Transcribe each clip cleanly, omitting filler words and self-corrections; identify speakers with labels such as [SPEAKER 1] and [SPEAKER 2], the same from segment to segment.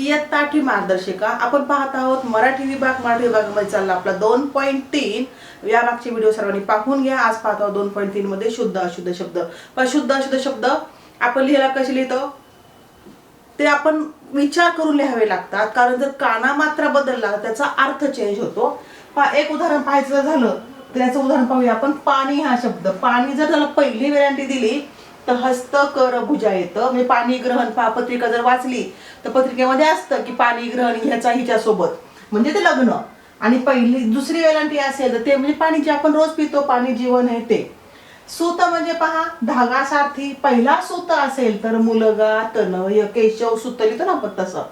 [SPEAKER 1] इयत्ता आठवी मार्गदर्शिका आपण पाहत आहोत. मराठी विभागामध्ये चालला आपला 2.3. या मागचे व्हिडिओ सर्वांनी पाहून घ्या. आज पाहत आहोत 2.3 मध्ये शुद्ध अशुद्ध शब्द. पण शुद्ध अशुद्ध शब्द आपण लिहायला कसे लिहितो ते आपण विचार करून लिहावे लागतात, कारण जर काना मात्रा बदलला त्याचा अर्थ चेंज होतो. एक उदाहरण पाहायचं झालं तर याचं उदाहरण पाहूया आपण. पाणी हा शब्द, पाणी जर त्याला पहिली वेलांटी दिली तर हस्त कर भुजा येतं. म्हणजे पाणी ग्रहण. पत्रिका जर वाचली तर पत्रिकेमध्ये असतं की पाणी ग्रहण ह्याचा हिच्या सोबत, म्हणजे ते लग्न. आणि पहिली दुसरी वेलांटी असेल तर ते म्हणजे पाणी जे आपण रोज पितो, पाणी जीवन आहे ते. सूत म्हणजे पहा धागा सारथी. पहिला सूत असेल तर मुलगा तनय केशव सूत लिहितो ना आपण तसं.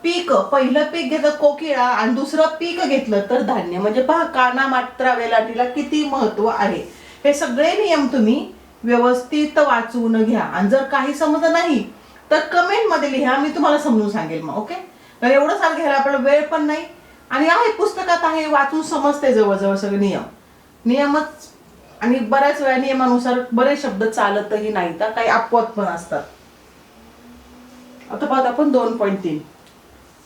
[SPEAKER 1] पीक, पहिलं पीक घेतलं कोकिळा आणि दुसरं पीक घेतलं तर धान्य. म्हणजे पहा काना मात्रा वेलांटीला किती महत्व आहे. हे सगळे नियम तुम्ही व्यवस्थित वाचून घ्या. आणि जर काही समजलं नाही तर कमेंट मध्ये लिहा, मी तुम्हाला समजून सांगेल मग. ओके, तर एवढं सारं घ्यायला आपल्याला वेळ पण नाही आणि आहे पुस्तकात आहे, वाचून समजते जवळजवळ सगळे नियमच. आणि बऱ्याच वेळा नियमानुसार बरेच शब्द चालतही नाही तर काही अपवाद पण असतात. आता पाहत आपण 2.3.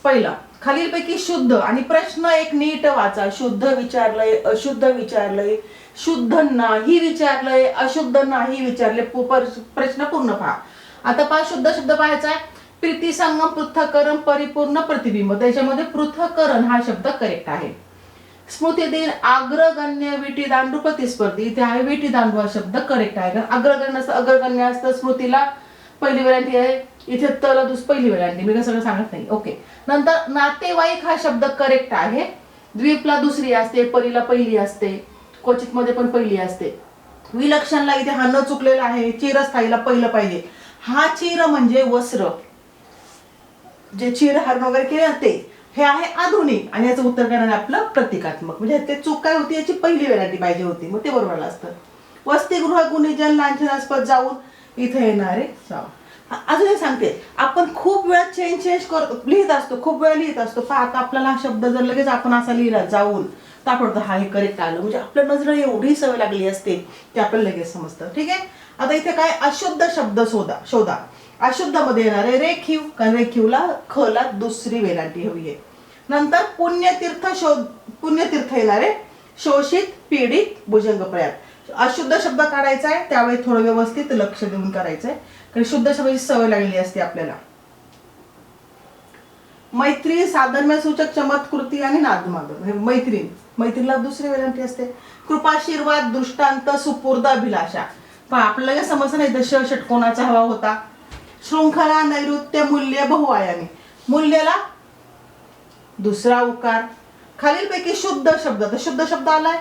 [SPEAKER 1] पहिला, खालीलपैकी शुद्ध आणि प्रश्न एक नीट वाचा. शुद्ध विचारलंय, अशुद्ध विचारलंय, शुद्ध नाही विचारलंय, अशुद्ध नाही विचारले. प्रश्न पूर्ण पहा. आता पहा शुद्ध शब्द पाहायचा आहे. प्रीतिसंगम, पृथक्करण, परिपूर्ण, प्रतिबिंब. त्याच्यामध्ये पृथक्करण हा शब्द करेक्ट आहे. स्मृती दिन, अग्रगण्य, विटी दांडू, प्रतिस्पर्धी. इथे आहे विटी दांडू हा शब्द करेक्ट आहे. कारण अग्रगण्य असतं, अग्रगण्य असतं. स्मृतीला पहिली वेलांटी आहे, इथे तला पहिली वेलांटी. मी सगळं सांगत नाही. ओके, नंतर नातेवाईक हा शब्द करेक्ट आहे. द्वीपला दुसरी असते, परीला पहिली असते, क्वचित मध्ये पण पहिली असते. विलक्षणला इथे हा न चुकलेला आहे. चिरस्थायीला पहिलं पाहिजे. हा चिर म्हणजे वस्त्र, जे चिरहरण वगैरे केले ते. हे आहे आधुनिक आणि याचं उत्तर करणार आपलं प्रतिकात्मक. म्हणजे ते चूक काय होती, याची पहिली वेलांटी पाहिजे होती, मग ते बरोबर असतं. वसतिगृह, गुणीजन, लांछनास्पद, जाऊन इथे येणारे जाऊन. अजून एक सांगते, आपण खूप वेळा चेंज लिहित असतो, खूप वेळा लिहित असतो. आता आपल्याला हा शब्द जर लगेच आपण असा लिहिला जाऊन तर आपण हा हे करेक्ट आलं, म्हणजे आपल्या नजरेला एवढी सवय लागली असते की आपल्याला लगेच समजतं. ठीक आहे. आता इथे काय अशुद्ध शब्द शोधा. अशुद्ध मध्ये येणारे रेखीव, कारण रेखीवला खला दुसरी वेलांटी हवी आहे. नंतर पुण्यतीर्थ येणारे शोषित, पीडित, भुजंग प्रयात. अशुद्ध शब्द काढायचा आहे त्यावेळी थोडं व्यवस्थित लक्ष देऊन करायचंय, कारण शुद्ध शब्दाची सवय लागलेली असते आपल्याला. मैत्री, साधर्म्य सूचक, चमत्कृती आणि नादमाद. मैत्रीला दुसरी वेलांटी असते. कृपाशीर्वाद, दृष्टांत, सुपूर्द, अभिलाषा. पण आपल्याला समजलं नाही तर षटकोनाचा हवा होता. शृंखला, नैऋत्य, मूल्य, बहुआयामी. मूल्याला दुसरा उकार. खालीलपैकी शुद्ध शब्द. तर शुद्ध शब्द आलाय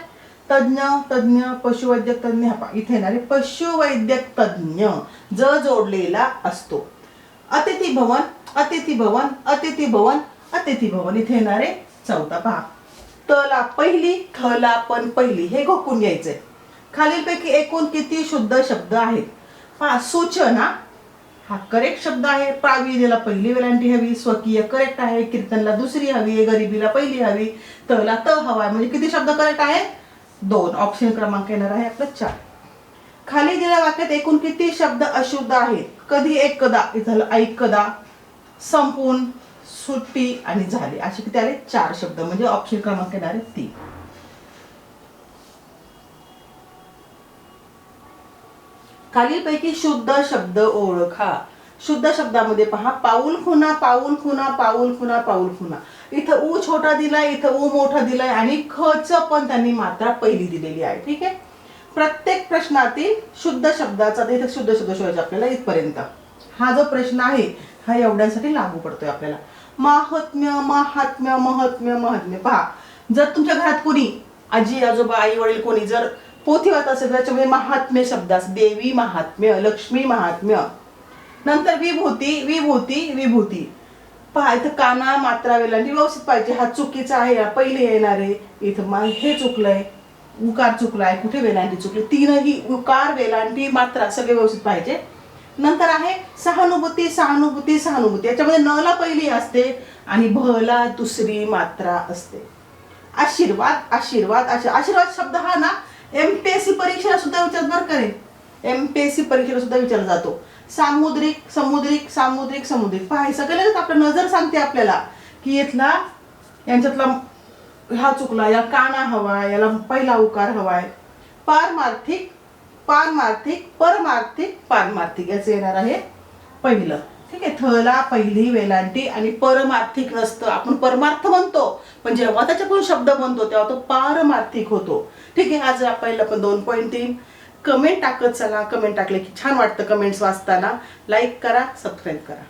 [SPEAKER 1] तज्ञ, पशुवैद्यक तज्ञ. इथे येणारे पशुवैद्यक तज्ञ ज जोडलेला असतो. अतिथी भवन, इथे येणारे चौथा. पहा तला पहिली, थला पण पहिली. हे घोकून घ्यायचंय. खालीलपैकी एकूण किती शुद्ध शब्द आहेत. पहा सूचना हा करेक्ट शब्द आहे. प्राविण्याला पहिली वेलांटी हवी. स्वकीय करेक्ट आहे. कीर्तनला दुसरी हवी. गरिबीला पहिली हवी. तला त हवा. म्हणजे किती शब्द करेक्ट आहे? 2. ऑप्शन क्रमांक येणार आहे आपलं 4. खाली दिलेल्या वाक्यात एकूण किती शब्द अशुद्ध आहेत. कधी, एकदा, इथं ऐकदा, संपून, सुट्टी आणि झाले. असे किती आले? 4 शब्द. म्हणजे ऑप्शन क्रमांक येणार आहे 3. खालीलपैकी शुद्ध शब्द ओळखा. शुद्ध शब्दामध्ये पहा पाऊल खुना, पाऊल खुना, पाऊल खुना, पाऊल खुना. इथं ऊ छोटा दिलाय, इथं ऊ मोठा दिलाय आणि खच पण त्यांनी मात्रा पहिली दिलेली आहे. ठीक आहे. प्रत्येक प्रश्नातील शुद्ध शब्दाचा इथे शुद्ध शब्द शोधायचा आपल्याला इथपर्यंत. हा जो प्रश्न आहे हा एवढ्यासाठी लागू पडतोय आपल्याला. महात्म्य, महात्म्य, महात्म्य, महात्म्य. पहा जर तुमच्या घरात कोणी आजी आजोबा आई वडील कोणी जर पोथी वाचत असेल त्याच्यामध्ये महात्म्य शब्द असतात. देवी महात्म्य, लक्ष्मी महात्म्य. नंतर विभूती, विभूती, विभूती. पहा इथं काना मात्रा वेलांटी व्यवस्थित पाहिजे. हा चुकीचा आहे, पहिले येणार आहे. इथं हे चुकलंय, उकार चुकलाय, कुठे वेलांटी चुकली. 3ही उकार, वेलांटी, मात्रा सगळे व्यवस्थित पाहिजे. नंतर आहे सहानुभूती, सहानुभूती, सहानुभूती. याच्यामध्ये न ला पहिली असते आणि भ ला दुसरी मात्रा असते. आशीर्वाद, आशीर्वाद, आशीर्वाद शब्द हा ना एमपीएससी परीक्षेला सुद्धा विचारणार करेल. एमपीएससी परीक्षेला सुद्धा विचारला जातो. सामुद्रिक समुद्रिक सामुद्रिक समुद्रिक पाहायचं का लगेच आपल्या नजर सांगते आपल्याला की इथला यांच्यातला हा चुकला, या काना हवा, याला पहिला उकार हवाय. पारमार्थिक पारमार्थिक परमार्थिक पारमार्थिक याचं येणार आहे पहिलं. ठीक आहे, थला पहिली वेलांटी आणि परमार्थिक नसतं, आपण परमार्थ म्हणतो पण जेव्हा त्याच्याकडून शब्द बनतो तेव्हा तो पारमार्थिक होतो. ठीक आहे, आज पहिलं पण 2.3 कमेंट टाकत चला. कमेंट टाकले की छान वाटतं, कमेंट्स वाचताना. लाईक करा, सबस्क्राईब करा.